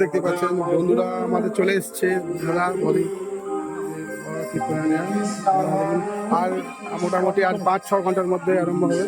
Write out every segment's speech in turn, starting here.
দেখতে পাচ্ছেন বন্ধুরা আমাদের চলে এসছে আর মোটামুটি আর 5-6 ঘন্টার মধ্যে আরম্ভ হবে।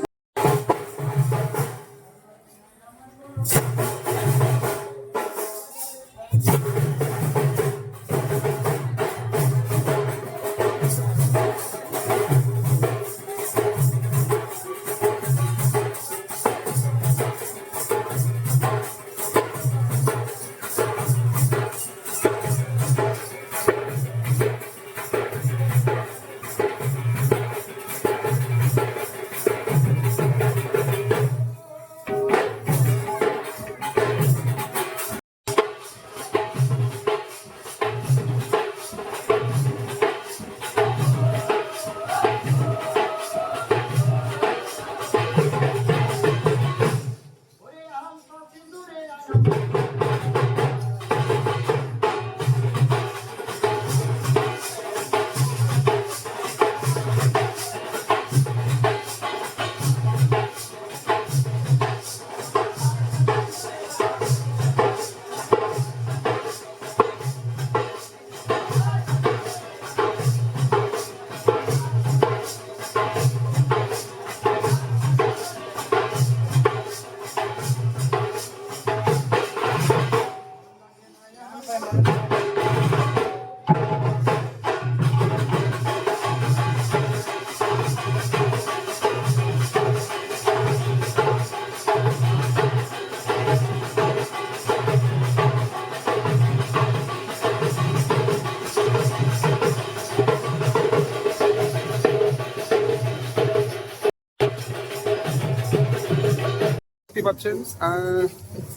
পাচ্ছেন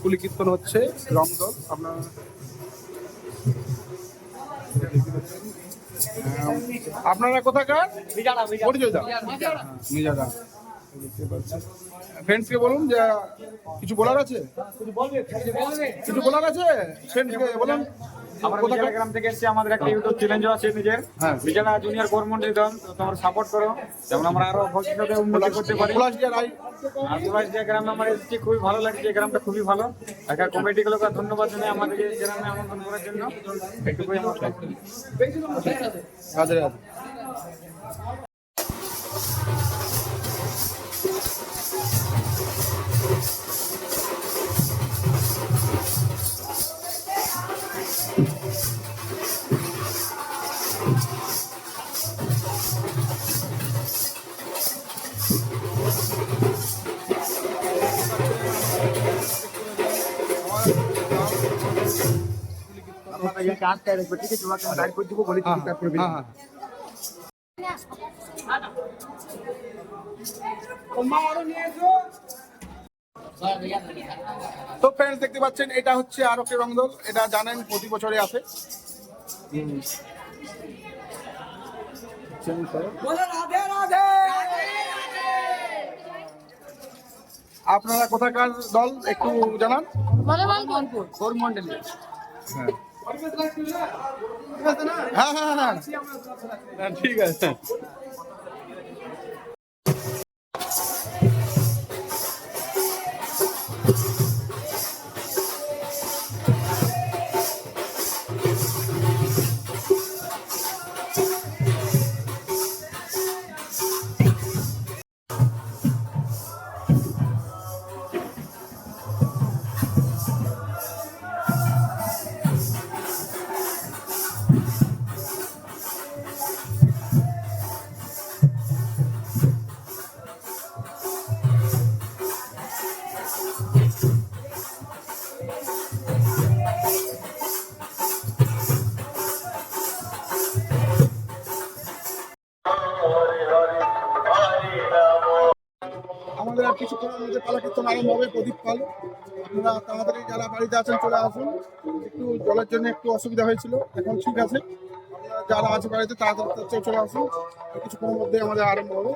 কুলি কীর্তন হচ্ছে রংদল আপনার আপনারা কোথাকার? মিজাদা। ফ্রেন্ডসকে বলুন যে কিছু বলার আছে, ফ্রেন্ডসকে বলুন। আমরা গ্রাম থেকে এসেছি, আমাদের একটা ইউটিউব চ্যানেল আছে নিজের, বিজানা জুনিয়র গভর্নমেন্ট দল, তোমরা সাপোর্ট করো যেমন আমরা আরো ভবিষ্যতে উন্নতি করতে পারি। আর গ্রামে আমরা এসেছি, খুবই ভালো লাগছে, এই গ্রামটা খুবই ভালো। একটা কমিটি গুলোকে ধন্যবাদ জানাই আমাদের গ্রামে আমন্ত্রণ করার জন্য। একটুকুই আমার তো ফ্রেন্ডস দেখতে পাচ্ছেন এটা হচ্ছে আর একটা রংদল, এটা জানেন প্রতি বছরে আসে। আপনারা কোথাকার দল একটু জানান। হ্যাঁ ঠিক আছে। আমাদের আর কিছুক্ষণের মধ্যে পালা কীর্তন আরম্ভ হবে। প্রদীপ পাল, আপনারা তাড়াতাড়ি যারা বাড়িতে আছেন চলে আসুন। একটু জলের জন্য একটু অসুবিধা হয়েছিল, এখন ঠিক আছে। আপনারা যারা আছে বাড়িতে তাড়াতাড়ি চলে আসুন, কিছুক্ষণের মধ্যে আমাদের আরম্ভ হবে।